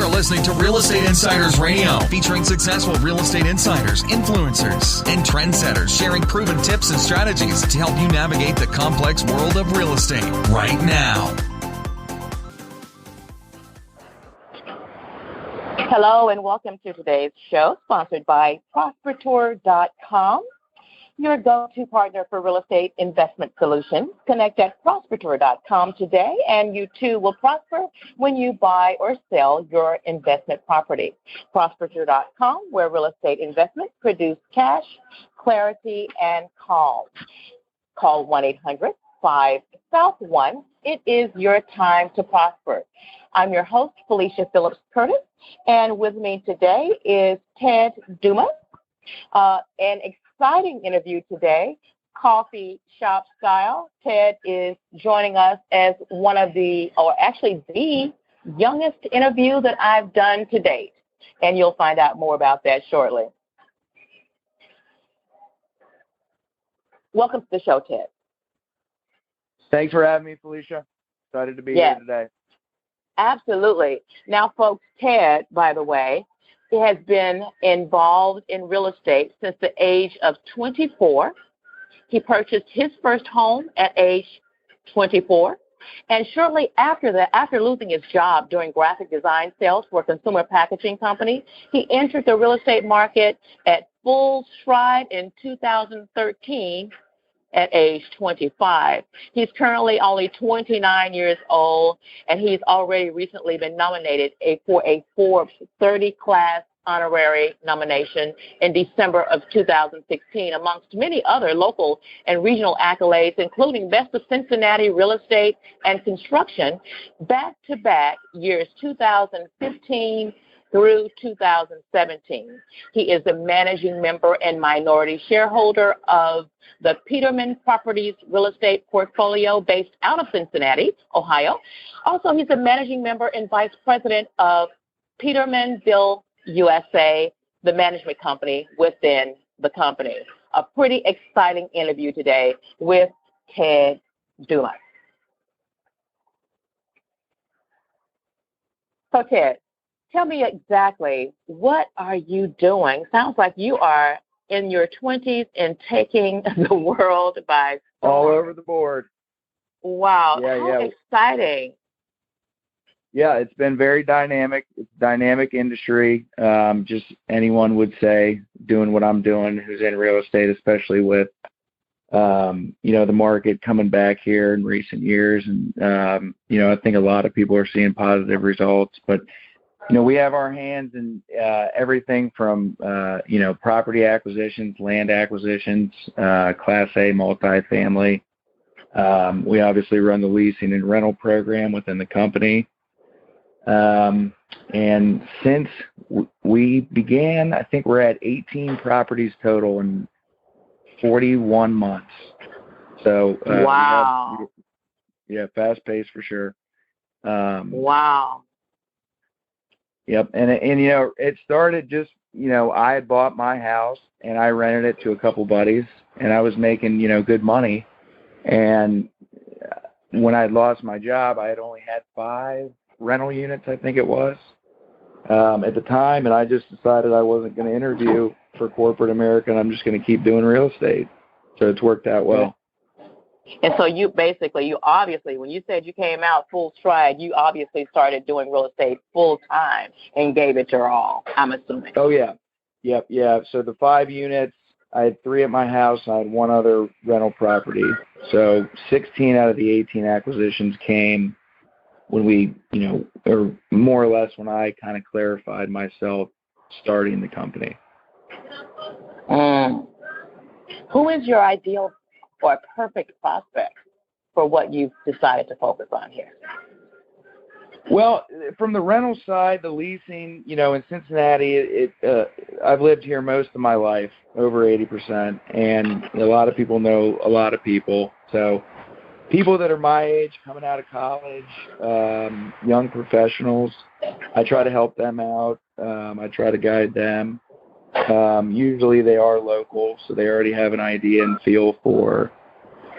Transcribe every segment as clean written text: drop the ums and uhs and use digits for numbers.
are listening to Real Estate Insiders Radio, featuring successful real estate insiders, influencers, and trendsetters sharing proven tips and strategies to help you navigate the complex world of real estate right now. Hello and welcome to today's show, sponsored by ProsperTour.com, your go-to partner for real estate investment solutions. Connect at ProsperTour.com today, and you too will prosper when you buy or sell your investment property. ProsperTour.com, where real estate investments produce cash, clarity, and calm. Call 1-800-5-SOUTH-1. It is your time to prosper. I'm your host, Felecia Phillips Curtis, and with me today is Ted Dahmus. An exciting interview today, coffee shop style. Ted is joining us as one of the youngest interview that I've done to date, and you'll find out more about that shortly. Welcome to the show, Ted. Thanks for having me, Felecia. Excited to be here today. Absolutely. Now, folks, Ted, by the way, has been involved in real estate since the age of 24. He purchased his first home at age 24. And shortly after that, after losing his job doing graphic design sales for a consumer packaging company, he entered the real estate market at full stride in 2013 at age 25. He's currently only 29 years old, and he's already recently been nominated for a Forbes 30 class honorary nomination in December of 2016, amongst many other local and regional accolades, including Best of Cincinnati Real Estate and Construction, back-to-back years 2015 through 2017. He is the managing member and minority shareholder of the Peterman Properties Real Estate Portfolio based out of Cincinnati, Ohio. Also, he's a managing member and vice president of Petermanville USA, the management company within the company. A pretty exciting interview today with Ted Dahmus. So, Ted, tell me exactly, what are you doing? Sounds like you are in your 20s and taking the world by storm. All over the board. Wow. How exciting. Yeah, it's been very dynamic. It's a dynamic industry. Just anyone would say doing what I'm doing who's in real estate, especially with, the market coming back here in recent years. And, I think a lot of people are seeing positive results. But, we have our hands in everything from, property acquisitions, land acquisitions, Class A multifamily. We obviously run the leasing and rental program within the company. And since we began, I think we're at 18 properties total in 41 months. So, wow. Fast paced for sure. Wow. Yep. And it started just, I had bought my house and I rented it to a couple buddies and I was making, good money. And when I lost my job, I had only had 5 rental units, I think it was, at the time. And I just decided I wasn't going to interview for corporate America, and I'm just going to keep doing real estate. So it's worked out well. And so you obviously, when you said you came out full stride, you obviously started doing real estate full time and gave it your all, I'm assuming. Oh, yeah. Yep. Yeah. So the 5 units, I had 3 at my house. I had 1 other rental property. So 16 out of the 18 acquisitions came when we, or more or less when I kind of clarified myself starting the company. Who is your ideal or perfect prospect for what you've decided to focus on here? Well, from the rental side, the leasing, in Cincinnati, I've lived here most of my life, over 80%, and a lot of people know a lot of people. So people that are my age, coming out of college, young professionals, I try to help them out. I try to guide them. Usually they are local, so they already have an idea and feel for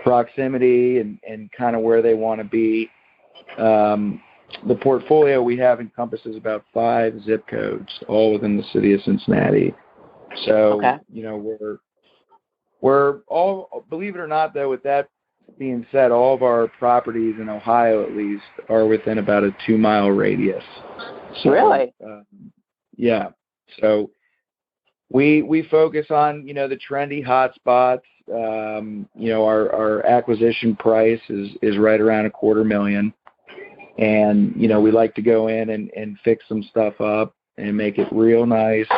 proximity and kind of where they want to be. the portfolio we have encompasses about 5 zip codes, all within the city of Cincinnati. So, Okay. we're all, believe it or not, though, with that being said, all of our properties in Ohio, at least, are within about a 2-mile radius. So, Really? Yeah. So we focus on, the trendy hot spots. Our acquisition price is right around $250,000. And, we like to go in and fix some stuff up and make it real nice,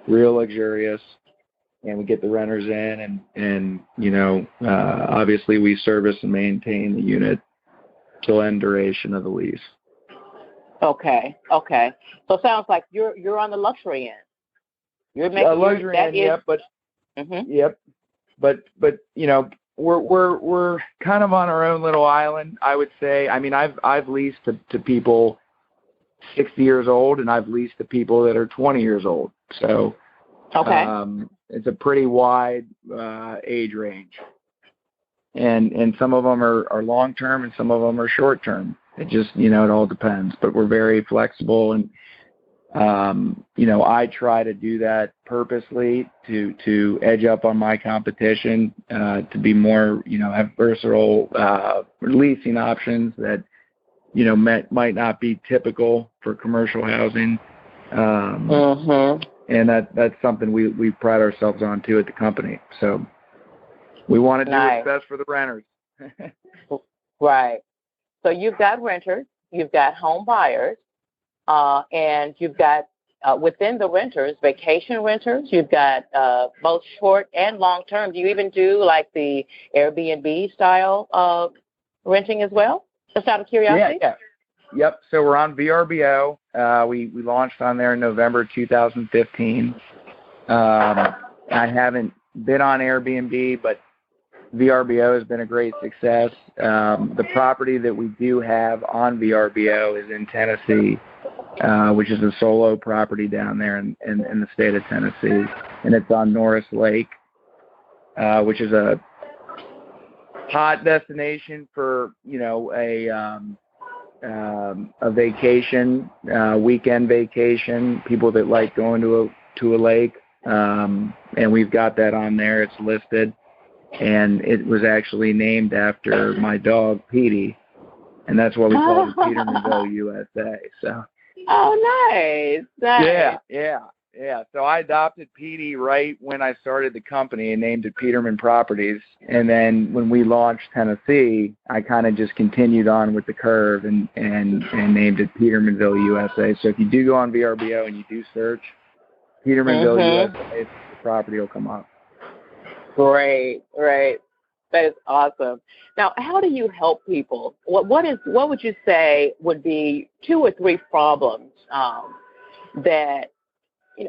real luxurious. And we get the renters in and obviously we service and maintain the unit till end duration of the lease. Okay. So it sounds like you're on the luxury end. You're making luxury end, yep, but yep. But we're kind of on our own little island, I would say. I mean, I've leased to people 60 years old, and I've leased to people that are 20 years old. So it's a pretty wide age range, and some of them are long term, and some of them are short term. It just it all depends. But we're very flexible, and I try to do that purposely to edge up on my competition, to be more, have versatile leasing options that, might not be typical for commercial housing. And that's something we pride ourselves on too at the company. So we want to do what's best for the renters. Right. So you've got renters, you've got home buyers, and you've got within the renters, vacation renters. You've got both short and long term. Do you even do like the Airbnb style of renting as well? Just out of curiosity. Yeah. Yep. So we're on VRBO. We launched on there in November 2015. I haven't been on Airbnb, but VRBO has been a great success. The property that we do have on VRBO is in Tennessee, which is a solo property down there in the state of Tennessee, and it's on Norris Lake, which is a hot destination for a vacation, weekend vacation, people that like going to a lake, and we've got that on there. It's listed, and it was actually named after my dog Petey, and that's why we call it Petermanville, USA. So. Oh, nice. Yeah. So I adopted Petey right when I started the company and named it Peterman Properties. And then when we launched Tennessee, I kind of just continued on with the curve and named it Petermanville, USA. So if you do go on VRBO and you do search Petermanville, USA, the property will come up. Great. That is awesome. Now, how do you help people? What would you say would be 2 or 3 problems that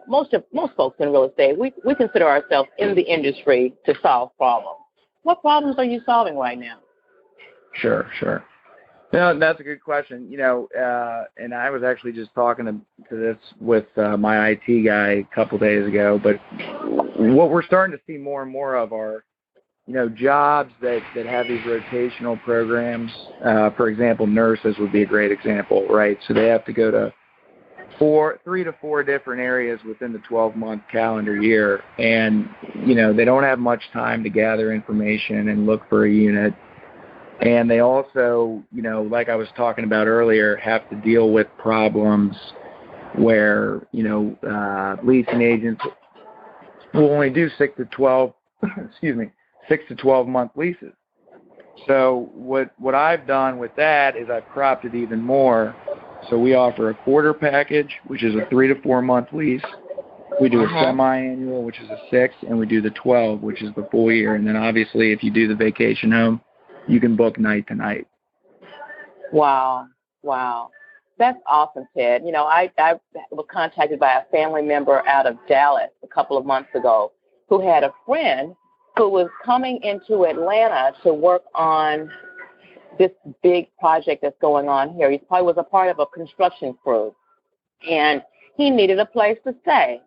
most folks in real estate, we consider ourselves in the industry to solve problems. What problems are you solving right now? Sure. No, that's a good question. And I was actually just talking to this with my IT guy a couple days ago. But what we're starting to see more and more of are, jobs that have these rotational programs. For example, nurses would be a great example, right? So they have to go to 3 to 4 different areas within the 12-month calendar year. And, they don't have much time to gather information and look for a unit. And they also, like I was talking about earlier, have to deal with problems where, leasing agents will only do 6 to 12 month leases. So what I've done with that is I've cropped it even more. So we offer a quarter package, which is a 3 to 4 month lease. We do a semi-annual, which is a 6, and we do the 12, which is the full year. And then obviously if you do the vacation home, you can book night to night. Wow. That's awesome, Ted. I was contacted by a family member out of Dallas a couple of months ago who had a friend who was coming into Atlanta to work on this big project that's going on here. He probably was a part of a construction crew, and he needed a place to stay.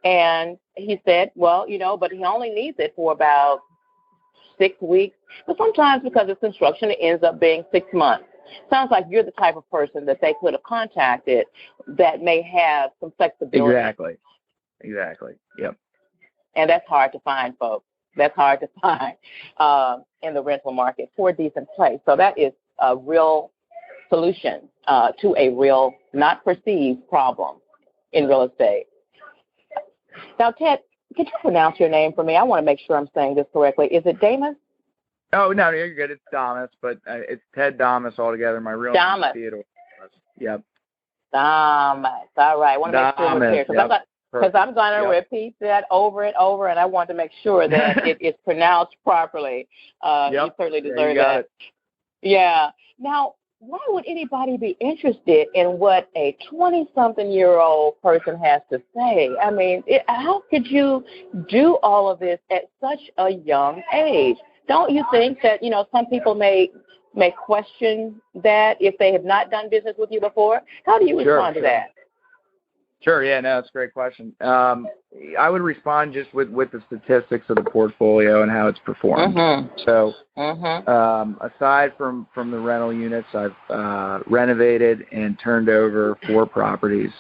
And he said, well, but he only needs it for about 6 weeks. But sometimes because it's construction, it ends up being 6 months. Sounds like you're the type of person that they could have contacted that may have some flexibility. Exactly. Yep. And that's hard to find, folks. That's hard to find in the rental market for a decent place. So that is a real solution to a real, not perceived problem in real estate. Now, Ted, could you pronounce your name for me? I want to make sure I'm saying this correctly. Is it Dahmus? Oh, no, you're good. It's Dahmus, but it's Ted Dahmus altogether. My real name is Theodore. Yep. Dahmus. All right. I want to make sure we're clear because I'm going to repeat that over and over, and I want to make sure that it is pronounced properly. You certainly deserve that. Yeah. Now, why would anybody be interested in what a 20-something-year-old person has to say? I mean, how could you do all of this at such a young age? Don't you think that, some people may question that if they have not done business with you before? How do you respond to that? Sure, yeah, no, that's a great question. I would respond just with the statistics of the portfolio and how it's performed. Mm-hmm. So aside from the rental units, I've renovated and turned over 4 properties,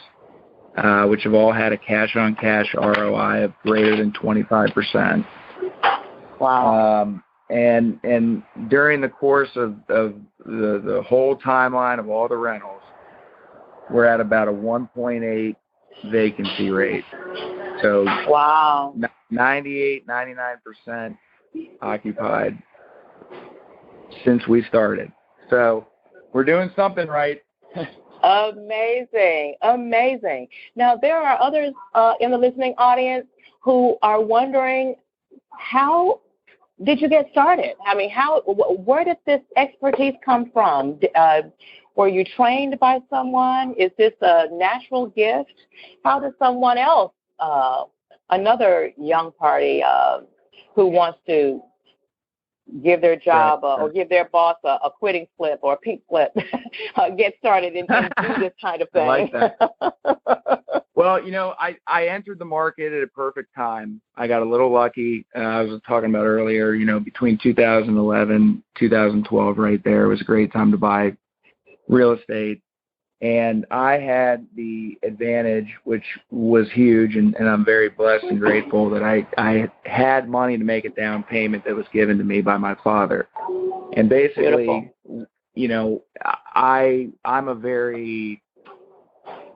which have all had a cash-on-cash ROI of greater than 25%. Wow. And during the course of the whole timeline of all the rentals, we're at about a 1.8 vacancy rate. So wow, 99% occupied since we started. So we're doing something right. Amazing. Now, there are others in the listening audience who are wondering, how did you get started? I mean, where did this expertise come from? Were you trained by someone? Is this a natural gift? How does someone else, another young party who wants to give their job or give their boss a quitting slip or a pink slip, get started and do this kind of thing? I like that. Well, I entered the market at a perfect time. I got a little lucky. I was talking about earlier, between 2011, 2012 right there was a great time to buy real estate. And I had the advantage, which was huge, and I'm very blessed and grateful that I had money to make a down payment that was given to me by my father. And basically, beautiful. I'm a very,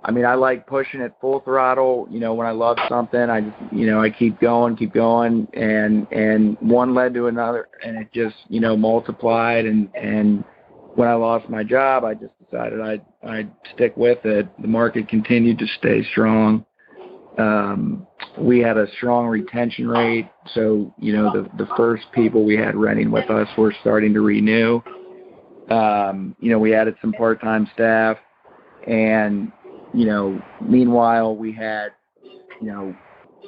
I like pushing it full throttle. When I love something, I just, I keep going, and one led to another, and it just, multiplied. And when I lost my job, I just decided I'd stick with it. The market continued to stay strong. We had a strong retention rate, so the first people we had renting with us were starting to renew. We added some part-time staff, and meanwhile we had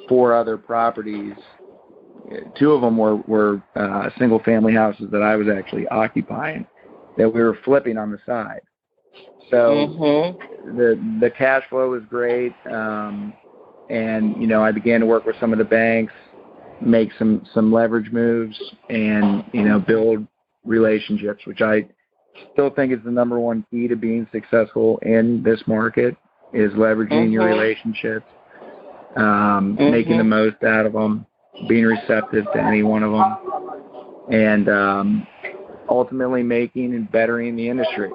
4 other properties. 2 of them were single-family houses that I was actually occupying, that we were flipping on the side. So the cash flow was great, and I began to work with some of the banks, make some leverage moves, and build relationships, which I still think is the number one key to being successful in this market, is leveraging your relationships, making the most out of them, being receptive to any one of them, and ultimately making and bettering the industry.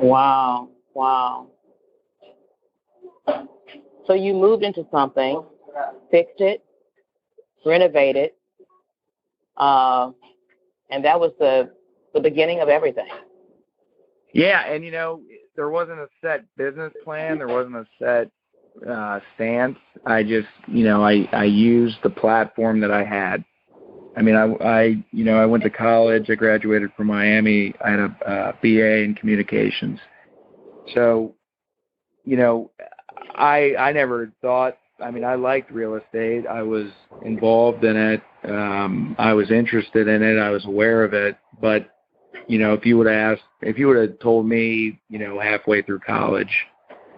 Wow. So you moved into something, fixed it, renovated, and that was the beginning of everything. Yeah, and there wasn't a set business plan. There wasn't a set stance. I just, I used the platform that I had. I went to college. I graduated from Miami. I had a BA in communications. So, I never thought, I liked real estate. I was involved in it. I was interested in it. I was aware of it. But, if you would have told me, halfway through college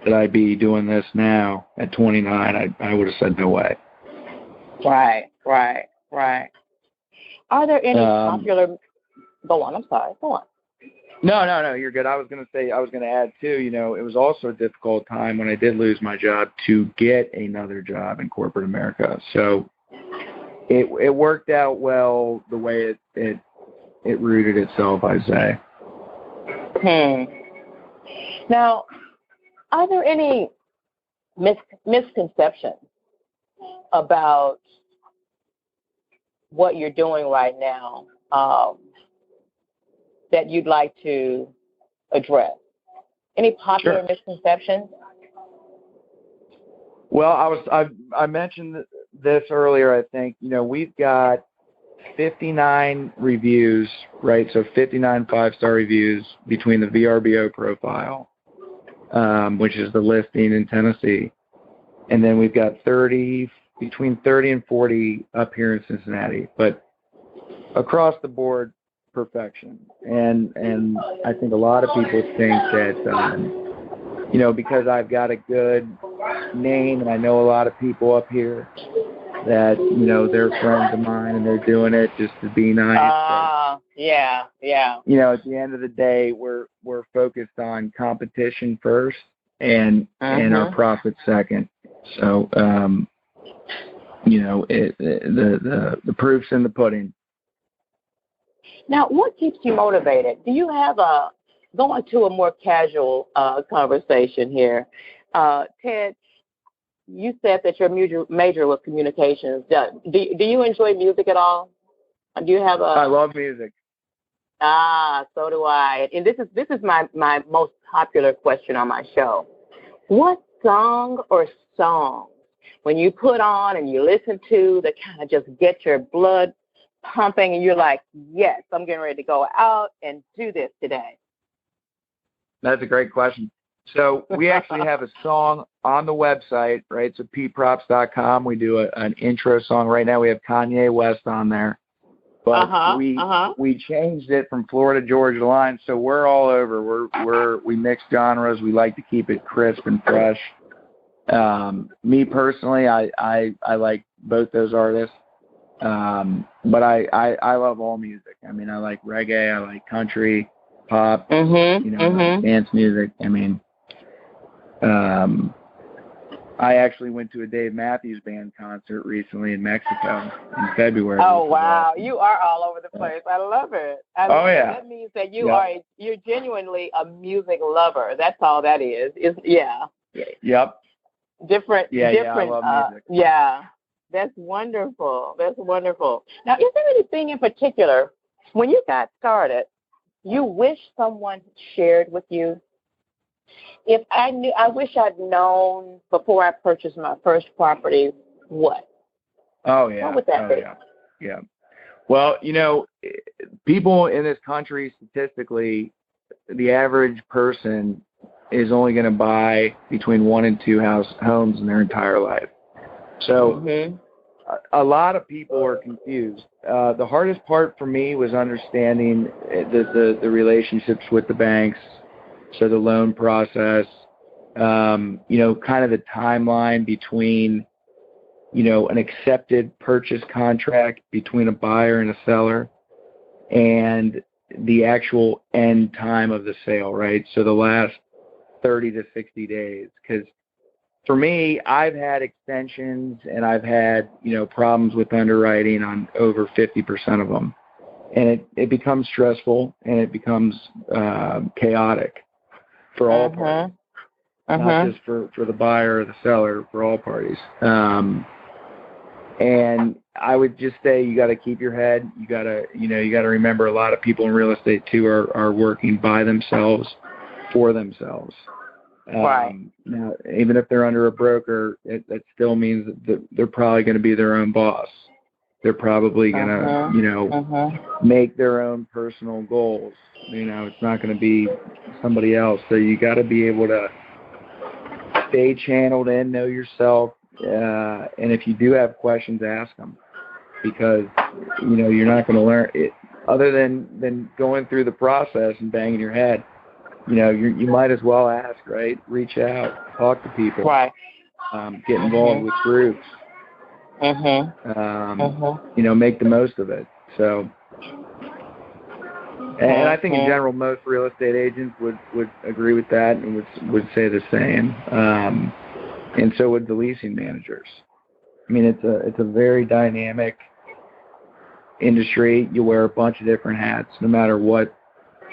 that I'd be doing this now at 29, I would have said no way. Right. Are there any popular? Go on. I'm sorry. Go on. No, you're good. I was going to add too, it was also a difficult time when I did lose my job to get another job in corporate America. So it worked out well the way it rooted itself, I'd say. Now, are there any misconceptions about what you're doing right now that you'd like to address? Any popular misconceptions? Well, I mentioned this earlier. I think we've got 59 reviews, right? So 59 5-star reviews between the VRBO profile, which is the listing in Tennessee, and then we've got between 30 and 40 up here in Cincinnati. But across the board, perfection. And I think a lot of people think that because I've got a good name and I know a lot of people up here, that they're friends of mine and they're doing it just to be nice. Yeah. At the end of the day, we're focused on competition first and our profit second. So the proof's in the pudding. Now, what keeps you motivated? Do you have going to a more casual conversation here? Ted, you said that your major was communications. Do you enjoy music at all? Do you have I love music. So do I. And this is my most popular question on my show. What song or songs, when you put on and you listen to, that kind of just get your blood pumping and you're like, yes, I'm getting ready to go out and do this today? That's a great question. So we actually have a song on the website, right? So pprops.com. We do an intro song. Right now we have Kanye West on there. But we changed it from Florida Georgia Line, so we're all over. We mix genres. We like to keep it crisp and fresh. Me personally, I like both those artists. But I love all music. I mean, I like reggae, I like country, pop, dance music. I mean, I actually went to a Dave Matthews Band concert recently in Mexico in February. Oh, wow. Awesome. You are all over the place. I love it. Yeah. That means that you're genuinely a music lover. That's all that is. Yeah. Yep. Different. I love music. Yeah. That's wonderful. Now, is there anything in particular, when you got started, you wish someone shared with you? If I wish I'd known before I purchased my first property, what? Oh, yeah. What would that be? Yeah. Well, people in this country, statistically, the average person is only going to buy between 1 and 2 homes in their entire life. So a lot of people are confused. The hardest part for me was understanding the relationships with the banks, so the loan process, kind of the timeline between, an accepted purchase contract between a buyer and a seller and the actual end time of the sale, right? So the last 30 to 60 days. Because for me, I've had extensions and I've had, problems with underwriting on over 50% of them. And it becomes stressful and it becomes chaotic for all parties, not just for the buyer or the seller, for all parties. And I would just say you got to keep your head. You got to remember a lot of people in real estate too are working by themselves, for themselves. Right. Now, even if they're under a broker, that still means that they're probably going to be their own boss. They're probably going to, make their own personal goals. It's not going to be somebody else. So you got to be able to stay channeled in, know yourself. And if you do have questions, ask them, because, you're not going to learn it other than going through the process and banging your head. You might as well ask, right? Reach out, talk to people, right? Get involved with groups, make the most of it. So, And I think in general, most real estate agents would agree with that and would say the same. And so would the leasing managers. I mean, it's a very dynamic industry. You wear a bunch of different hats, no matter what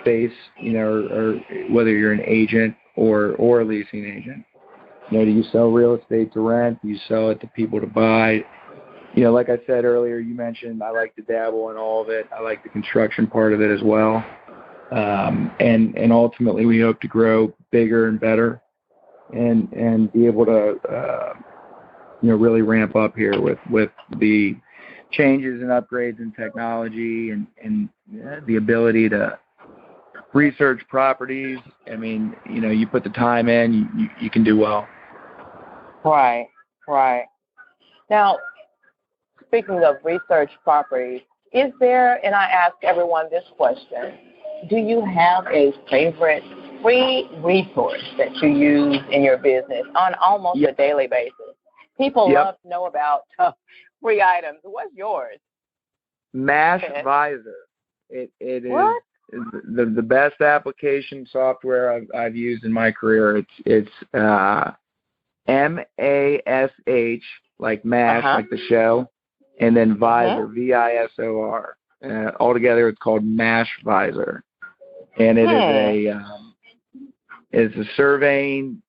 space, or whether you're an agent or a leasing agent. Do you sell real estate to rent? Do you sell it to people to buy? Like I said earlier, you mentioned I like to dabble in all of it. I like the construction part of it as well. And ultimately we hope to grow bigger and better and be able to, really ramp up here with the changes and upgrades in technology and the ability to research properties. I mean, you put the time in, you can do well. Right. Now, speaking of research properties, is there, and I ask everyone this question, do you have a favorite free resource that you use in your business on almost a daily basis? People love to know about free items. What's yours? Weiser. It is the best application software I've used in my career. It's MASH, like MASH, like the show, and then Weiser, VISOR. Altogether, it's called Weiser, and it is a surveying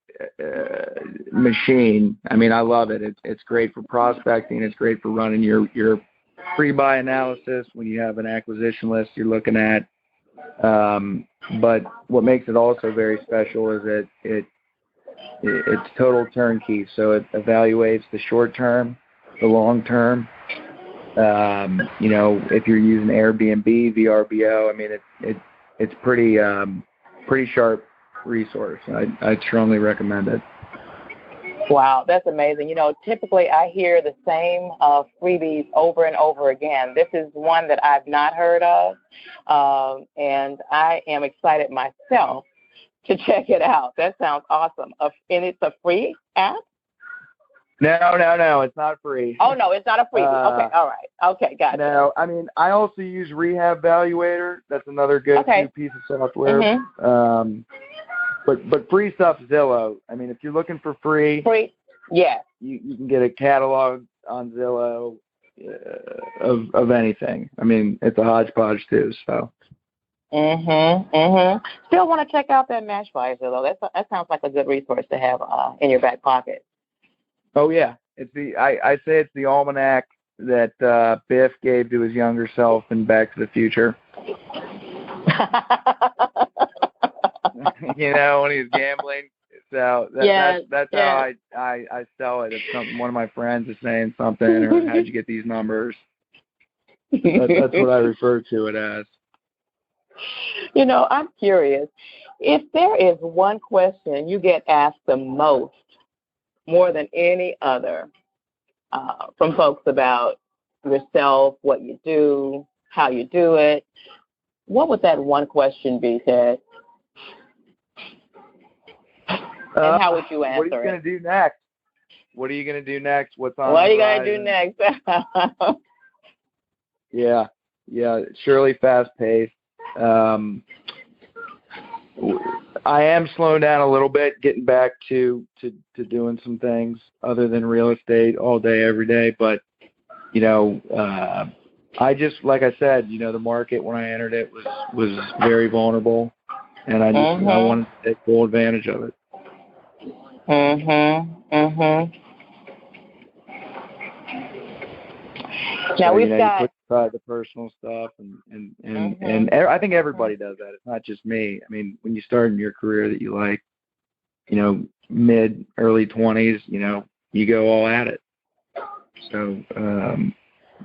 machine. I mean, I love it. It's great for prospecting. It's great for running your pre-buy analysis when you have an acquisition list you're looking at. But what makes it also very special is it's total turnkey. So it evaluates the short term, the long term. If you're using Airbnb, VRBO, I mean, it's pretty sharp resource. I'd strongly recommend it. Wow, that's amazing. Typically I hear the same freebies over and over again. This is one that I've not heard of, and I am excited myself to check it out. That sounds awesome. And it's a free app? No, it's not free. Oh, no, it's not a freebie. Okay, all right. Okay, got it. No, I mean, I also use Rehab Valuator. That's another good piece of software. But free stuff, Zillow. I mean, if you're looking for free, you can get a catalog on Zillow of anything. I mean, it's a hodgepodge too. So. Still want to check out that Weiser though. That sounds like a good resource to have in your back pocket. Oh yeah, it's I say it's the almanac that Biff gave to his younger self in Back to the Future. When he was gambling. So that's how I sell it. If one of my friends is saying something, or how'd you get these numbers? That's what I refer to it as. I'm curious. If there is one question you get asked the most, more than any other, from folks about yourself, what you do, how you do it, what would that one question be, Ted? And how would you answer it? What are you going to do next? What are you going to do next? What's on What the are you going to do next? Yeah, surely fast-paced. I am slowing down a little bit, getting back to doing some things other than real estate all day, every day. But, I just, like I said, the market when I entered it was very vulnerable, and I wanted to take full advantage of it. Now we've got put aside the personal stuff, and I think everybody does that. It's not just me. I mean, when you start in your career that you like, mid early 20s, you go all at it. So,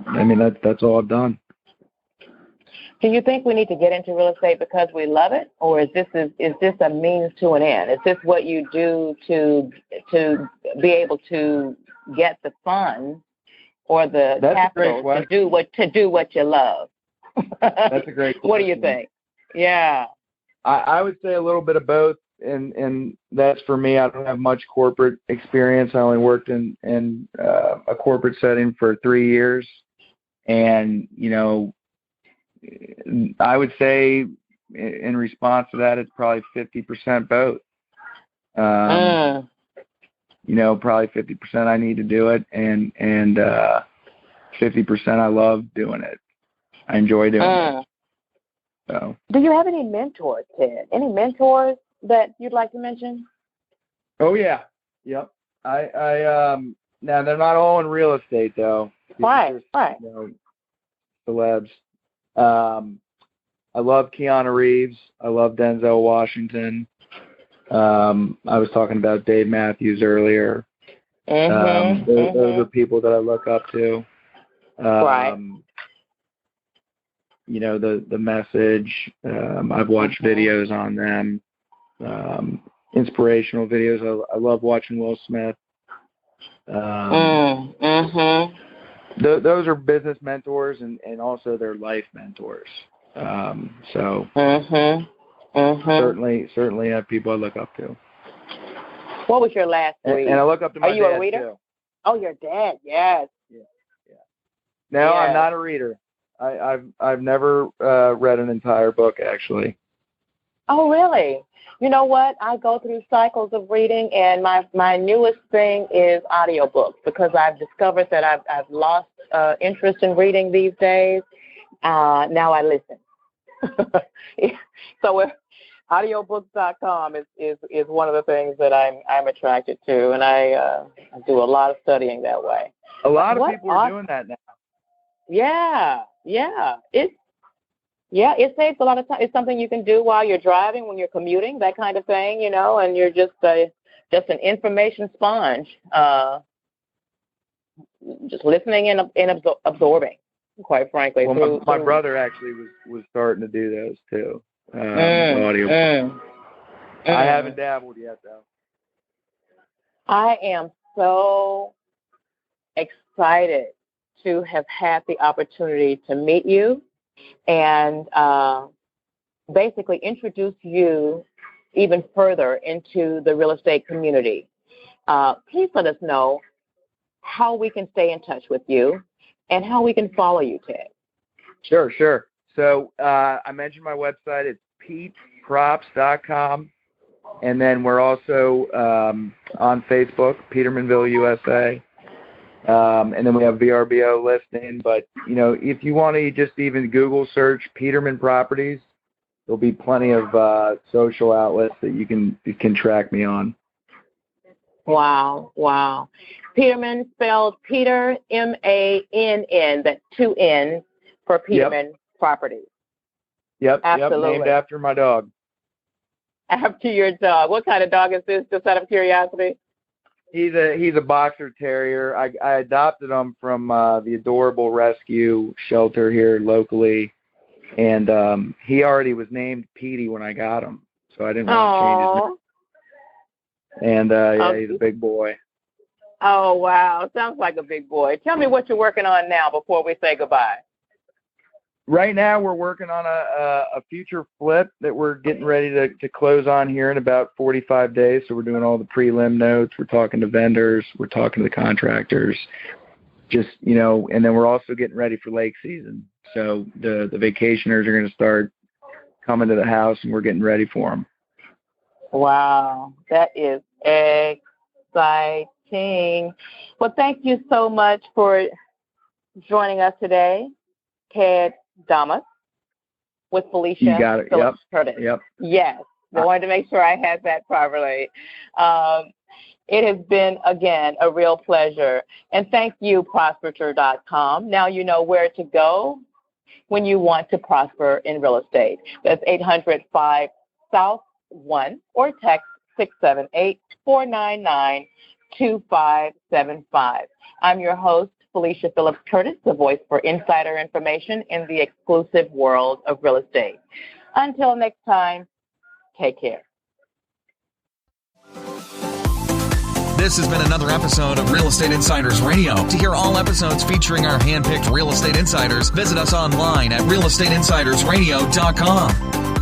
I mean, that's all I've done. Do you think we need to get into real estate because we love it, or is this a means to an end? Is this what you do to be able to get the funds or the capital to do what you love? That's a great question. What do you think? Yeah. I would say a little bit of both, and that's for me. I don't have much corporate experience. I only worked in a corporate setting for 3 years, and I would say in response to that, it's probably 50% both. Probably 50% I need to do it, and 50% I love doing it. I enjoy doing it. So. Do you have any mentors, Ted? Any mentors that you'd like to mention? Oh yeah, yep. I now they're not all in real estate though. Right. Celebs. I love Keanu Reeves. I love Denzel Washington. I was talking about Dave Matthews earlier. Those are people that I look up to. Right. The Message. I've watched videos on them. Inspirational videos. I love watching Will Smith. Those are business mentors and also their life mentors. Certainly have people I look up to. What was your last read? And I look up to my dad. Are you a reader? Too. Oh, your dad, yes. Yeah. No, yes. I'm not a reader. I've never read an entire book actually. Oh, really? You know what? I go through cycles of reading, and my newest thing is audiobooks because I've discovered that I've lost interest in reading these days. Now I listen. So audiobooks.com is one of the things that I'm attracted to, and I do a lot of studying that way. A lot of people are doing that now. Yeah. It saves a lot of time. It's something you can do while you're driving, when you're commuting, that kind of thing, and you're just an information sponge, just listening and absorbing, quite frankly. Well, my brother actually was starting to do those too, audio. I haven't dabbled yet, though. I am so excited to have had the opportunity to meet you and basically introduce you even further into the real estate community. Please let us know how we can stay in touch with you and how we can follow you, Ted. Sure. So I mentioned my website. It's peteprops.com. And then we're also on Facebook, Petermanville, USA. And then we have VRBO listing. But, if you want to just even Google search Peterman Properties, there'll be plenty of social outlets that you can track me on. Wow. Peterman spelled Peter, M-A-N-N, that's 2 N's for Peterman Properties. Yep, absolutely. Named after my dog. After your dog. What kind of dog is this, just out of curiosity? He's a boxer terrier. I adopted him from the Adorable Rescue Shelter here locally, and he already was named Petey when I got him, so I didn't want to change his name. And he's a big boy. Oh wow, sounds like a big boy. Tell me what you're working on now before we say goodbye. Right now, we're working on a future flip that we're getting ready to close on here in about 45 days. So we're doing all the prelim notes. We're talking to vendors. We're talking to the contractors. And then we're also getting ready for lake season. So the vacationers are going to start coming to the house, and we're getting ready for them. Wow, that is exciting. Well, thank you so much for joining us today, Ted Dahmus with Felecia Phillips Curtis. Yep. Yes. I wanted to make sure I had that properly. It has been, again, a real pleasure. And thank you, Prosperture.com. Now you know where to go when you want to prosper in real estate. That's 800-5-SOUTH-1 or text 678-499-2575. I'm your host, Felecia Phillips Curtis, the voice for insider information in the exclusive world of real estate. Until next time, take care. This has been another episode of Real Estate Insiders Radio. To hear all episodes featuring our hand-picked real estate insiders, visit us online at realestateinsidersradio.com.